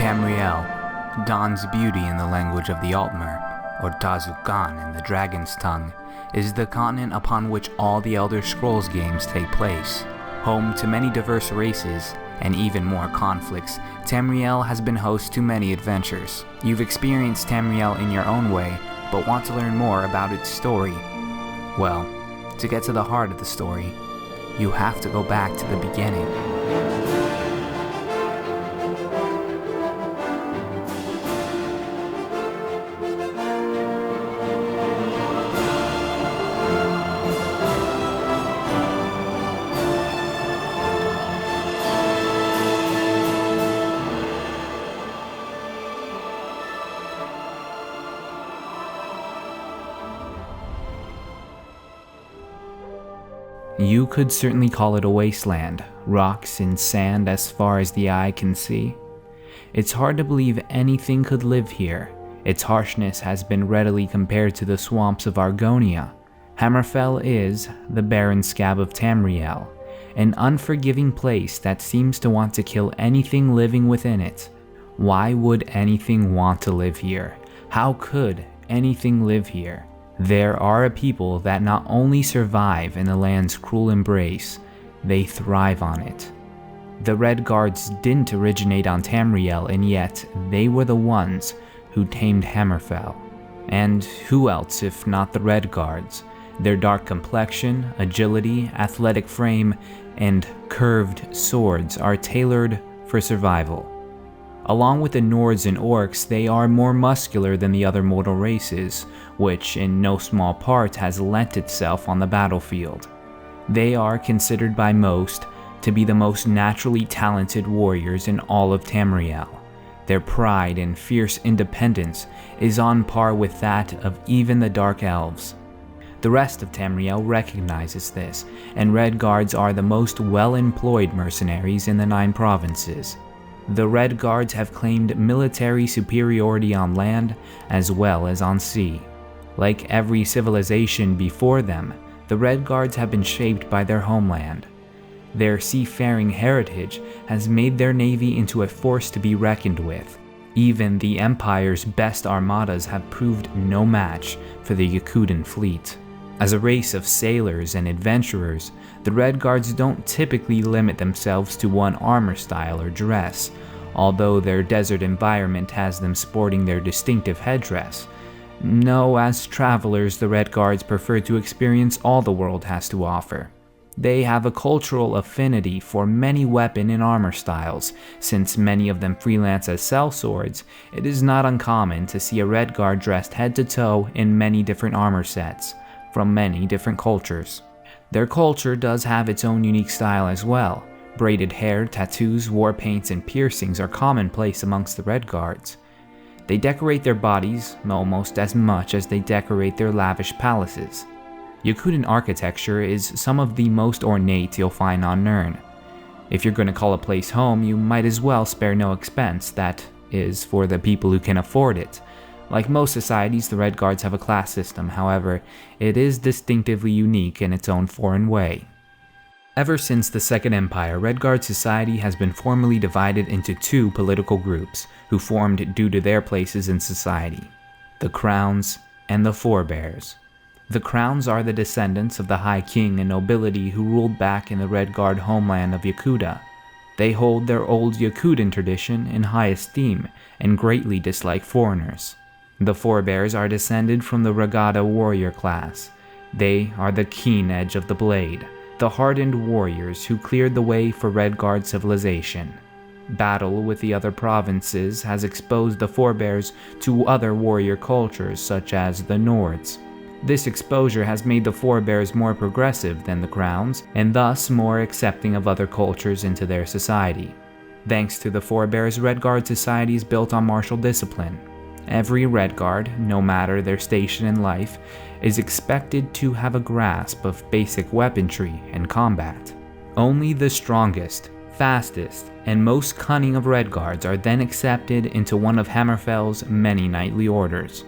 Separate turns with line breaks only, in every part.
Tamriel, Dawn's beauty in the language of the Altmer, or Tazukan in the Dragon's Tongue, is the continent upon which all the Elder Scrolls games take place. Home to many diverse races, and even more conflicts, Tamriel has been host to many adventures. You've experienced Tamriel in your own way, but want to learn more about its story. Well, to get to the heart of the story, you have to go back to the beginning. You could certainly call it a wasteland, rocks and sand as far as the eye can see. It's hard to believe anything could live here. Its harshness has been readily compared to the swamps of Argonia. Hammerfell is the barren scab of Tamriel, an unforgiving place that seems to want to kill anything living within it. Why would anything want to live here? How could anything live here? There are a people that not only survive in the land's cruel embrace, they thrive on it. The Redguards didn't originate on Tamriel, and yet they were the ones who tamed Hammerfell. And who else if not the Redguards? Their dark complexion, agility, athletic frame, and curved swords are tailored for survival. Along with the Nords and Orcs, they are more muscular than the other mortal races, which in no small part has lent itself on the battlefield. They are considered by most to be the most naturally talented warriors in all of Tamriel. Their pride and fierce independence is on par with that of even the Dark Elves. The rest of Tamriel recognizes this, and Redguards are the most well-employed mercenaries in the 9 provinces. The Redguards have claimed military superiority on land as well as on sea. Like every civilization before them, the Redguards have been shaped by their homeland. Their seafaring heritage has made their navy into a force to be reckoned with. Even the Empire's best armadas have proved no match for the Yakutan fleet. As a race of sailors and adventurers, the Redguards don't typically limit themselves to one armor style or dress, although their desert environment has them sporting their distinctive headdress. No, as travelers, the Redguards prefer to experience all the world has to offer. They have a cultural affinity for many weapon and armor styles. Since many of them freelance as sellswords, it is not uncommon to see a Redguard dressed head to toe in many different armor sets, from many different cultures. Their culture does have its own unique style as well. Braided hair, tattoos, war paints, and piercings are commonplace amongst the Redguards. They decorate their bodies almost as much as they decorate their lavish palaces. Yakutan architecture is some of the most ornate you'll find on Nirn. If you're going to call a place home, you might as well spare no expense, that is, for the people who can afford it. Like most societies, the Redguards have a class system, however, it is distinctively unique in its own foreign way. Ever since the Second Empire, Redguard society has been formally divided into 2 political groups, who formed due to their places in society: the Crowns and the Forebears. The Crowns are the descendants of the High King and nobility who ruled back in the Redguard homeland of Yakuta. They hold their old Yakutan tradition in high esteem and greatly dislike foreigners. The Forebears are descended from the Regatta warrior class. They are the keen edge of the blade, the hardened warriors who cleared the way for Redguard civilization. Battle with the other provinces has exposed the Forebears to other warrior cultures such as the Nords. This exposure has made the Forebears more progressive than the Crowns, and thus more accepting of other cultures into their society. Thanks to the Forebears, Redguard society is built on martial discipline. Every Redguard, no matter their station in life, is expected to have a grasp of basic weaponry and combat. Only the strongest, fastest, and most cunning of Redguards are then accepted into one of Hammerfell's many knightly orders.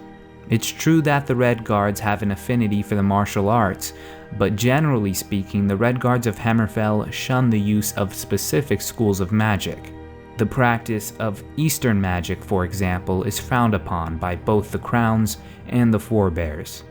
It's true that the Redguards have an affinity for the martial arts, but generally speaking, the Redguards of Hammerfell shun the use of specific schools of magic. The practice of Eastern magic, for example, is frowned upon by both the Crowns and the Forebears.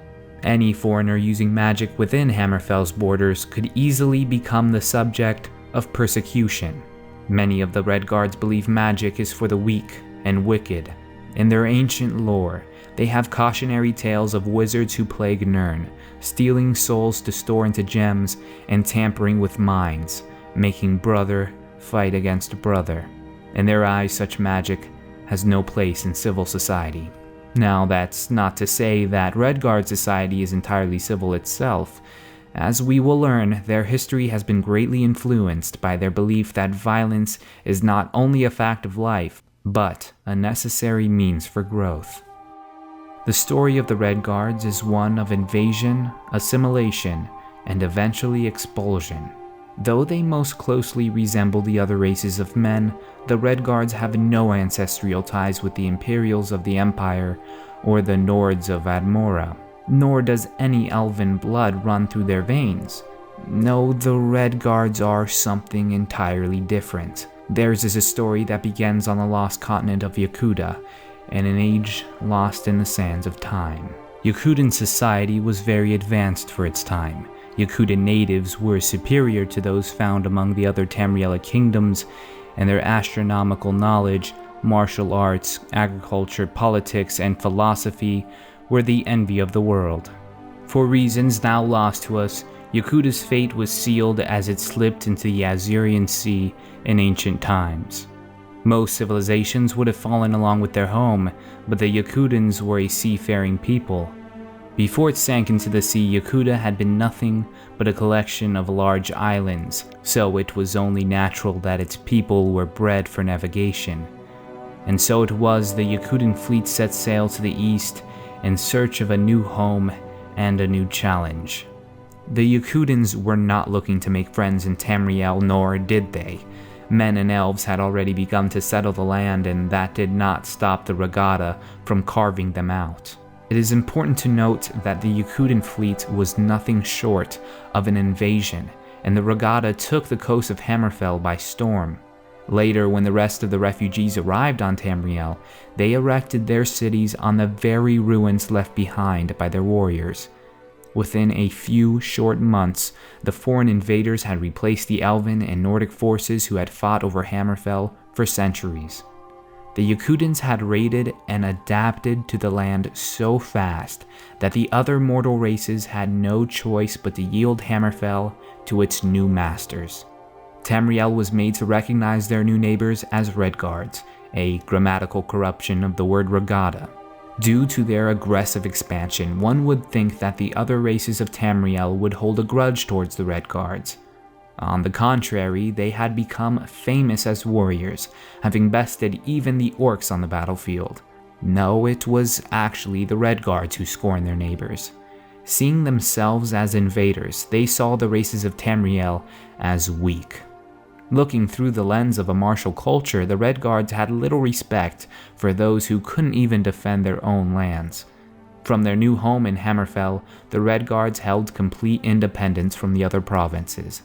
Any foreigner using magic within Hammerfell's borders could easily become the subject of persecution. Many of the Redguards believe magic is for the weak and wicked. In their ancient lore, they have cautionary tales of wizards who plague Nirn, stealing souls to store into gems and tampering with minds, making brother fight against brother. In their eyes, such magic has no place in civil society. Now, that's not to say that Redguard society is entirely civil itself. As we will learn, their history has been greatly influenced by their belief that violence is not only a fact of life, but a necessary means for growth. The story of the Redguards is one of invasion, assimilation, and eventually expulsion. Though they most closely resemble the other races of men, the Redguards have no ancestral ties with the Imperials of the Empire or the Nords of Admora, nor does any elven blood run through their veins. No, the Redguards are something entirely different. Theirs is a story that begins on the lost continent of Yakuta, and an age lost in the sands of time. Yakutan society was very advanced for its time. Yakutan natives were superior to those found among the other Tamriel kingdoms, and their astronomical knowledge, martial arts, agriculture, politics, and philosophy were the envy of the world. For reasons now lost to us, Yakuta's fate was sealed as it slipped into the Azurian Sea in ancient times. Most civilizations would have fallen along with their home, but the Yakutans were a seafaring people. Before it sank into the sea, Yakuta had been nothing but a collection of large islands, so it was only natural that its people were bred for navigation. And so it was the Yakutan fleet set sail to the east in search of a new home and a new challenge. The Yakutans were not looking to make friends in Tamriel, nor did they. Men and elves had already begun to settle the land, and that did not stop the Regatta from carving them out. It is important to note that the Yakutan fleet was nothing short of an invasion, and the Regatta took the coast of Hammerfell by storm. Later, when the rest of the refugees arrived on Tamriel, they erected their cities on the very ruins left behind by their warriors. Within a few short months, the foreign invaders had replaced the Elven and Nordic forces who had fought over Hammerfell for centuries. The Yakutans had raided and adapted to the land so fast that the other mortal races had no choice but to yield Hammerfell to its new masters. Tamriel was made to recognize their new neighbors as Redguards, a grammatical corruption of the word Regatta. Due to their aggressive expansion, one would think that the other races of Tamriel would hold a grudge towards the Redguards. On the contrary, they had become famous as warriors, having bested even the orcs on the battlefield. No, it was actually the Redguards who scorned their neighbors. Seeing themselves as invaders, they saw the races of Tamriel as weak. Looking through the lens of a martial culture, the Redguards had little respect for those who couldn't even defend their own lands. From their new home in Hammerfell, the Redguards held complete independence from the other provinces.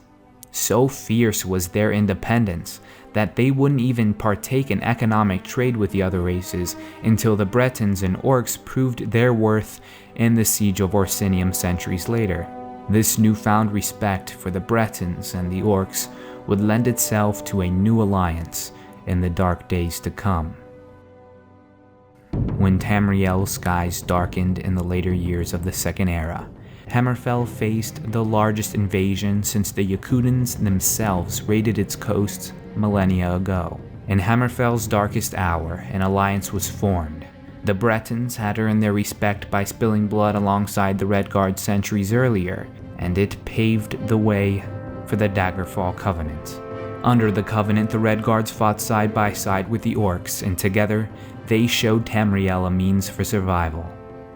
So fierce was their independence that they wouldn't even partake in economic trade with the other races until the Bretons and Orcs proved their worth in the Siege of Orsinium centuries later. This newfound respect for the Bretons and the Orcs would lend itself to a new alliance in the dark days to come. When Tamriel's skies darkened in the later years of the Second Era, Hammerfell faced the largest invasion since the Yakutans themselves raided its coasts millennia ago. In Hammerfell's darkest hour, an alliance was formed. The Bretons had earned their respect by spilling blood alongside the Redguard centuries earlier, and it paved the way for the Daggerfall Covenant. Under the Covenant, the Redguards fought side by side with the Orcs, and together, they showed Tamriel a means for survival.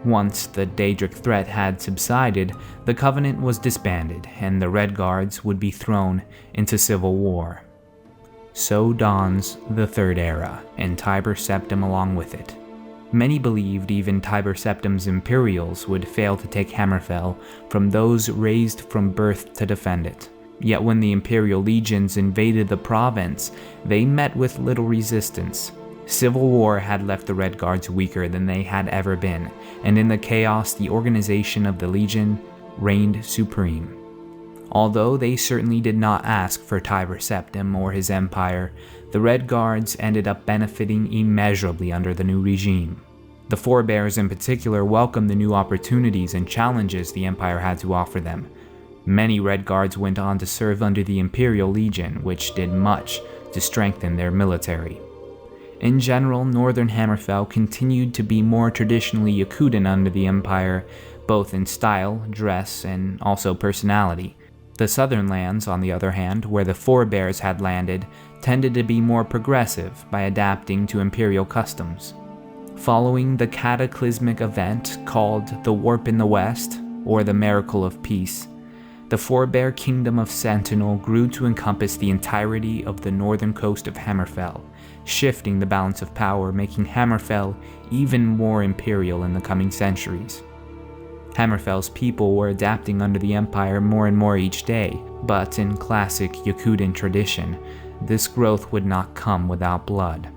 Once the Daedric threat had subsided, the Covenant was disbanded, and the Redguards would be thrown into civil war. So dawns the Third Era, and Tiber Septim along with it. Many believed even Tiber Septim's Imperials would fail to take Hammerfell from those raised from birth to defend it. Yet when the Imperial legions invaded the province, they met with little resistance. Civil war had left the Redguards weaker than they had ever been, and in the chaos, the organization of the Legion reigned supreme. Although they certainly did not ask for Tiber Septim or his empire, the Redguards ended up benefiting immeasurably under the new regime. The Forebears in particular welcomed the new opportunities and challenges the Empire had to offer them. Many Redguards went on to serve under the Imperial Legion, which did much to strengthen their military. In general, northern Hammerfell continued to be more traditionally Yakutan under the Empire, both in style, dress, and also personality. The southern lands, on the other hand, where the Forebears had landed, tended to be more progressive by adapting to Imperial customs. Following the cataclysmic event called the Warp in the West, or the Miracle of Peace, the Forebear Kingdom of Sentinel grew to encompass the entirety of the northern coast of Hammerfell, shifting the balance of power, making Hammerfell even more imperial in the coming centuries. Hammerfell's people were adapting under the Empire more and more each day, but in classic Yakutan tradition, this growth would not come without blood.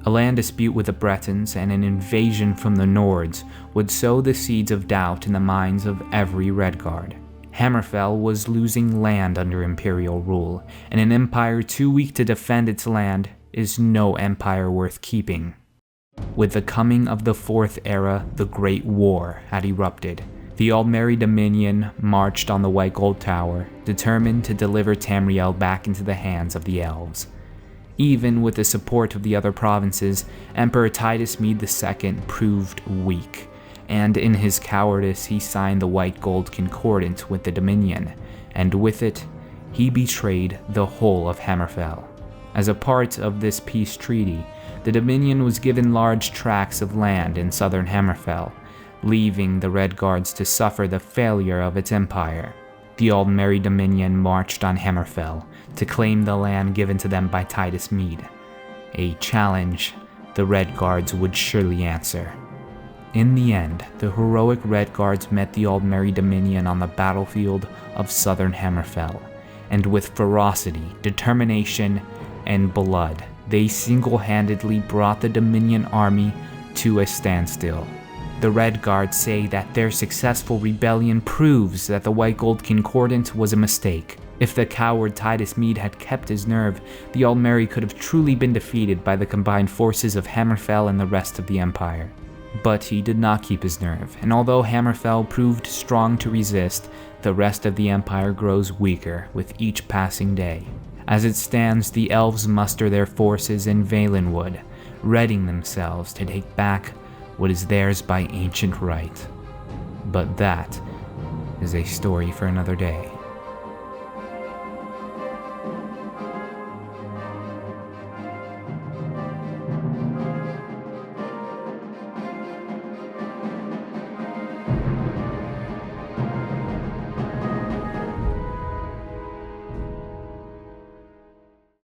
A land dispute with the Bretons and an invasion from the Nords would sow the seeds of doubt in the minds of every Redguard. Hammerfell was losing land under Imperial rule, and an empire too weak to defend its land is no empire worth keeping. With the coming of the Fourth Era, the Great War had erupted. The Aldmeri Dominion marched on the White Gold Tower, determined to deliver Tamriel back into the hands of the Elves. Even with the support of the other provinces, Emperor Titus Mede II proved weak, and in his cowardice he signed the White Gold Concordant with the Dominion, and with it, he betrayed the whole of Hammerfell. As a part of this peace treaty, the Dominion was given large tracts of land in southern Hammerfell, leaving the Redguards to suffer the failure of its empire. The Aldmeri Dominion marched on Hammerfell to claim the land given to them by Titus Mede, a challenge the Redguards would surely answer. In the end, the heroic Redguards met the Aldmeri Dominion on the battlefield of southern Hammerfell, and with ferocity, determination, and blood, they single-handedly brought the Dominion army to a standstill. The Redguards say that their successful rebellion proves that the White Gold Concordant was a mistake. If the coward Titus Mede had kept his nerve, the Aldmeri could have truly been defeated by the combined forces of Hammerfell and the rest of the Empire. But he did not keep his nerve, and although Hammerfell proved strong to resist, the rest of the Empire grows weaker with each passing day. As it stands, the Elves muster their forces in Valenwood, readying themselves to take back what is theirs by ancient right. But that is a story for another day.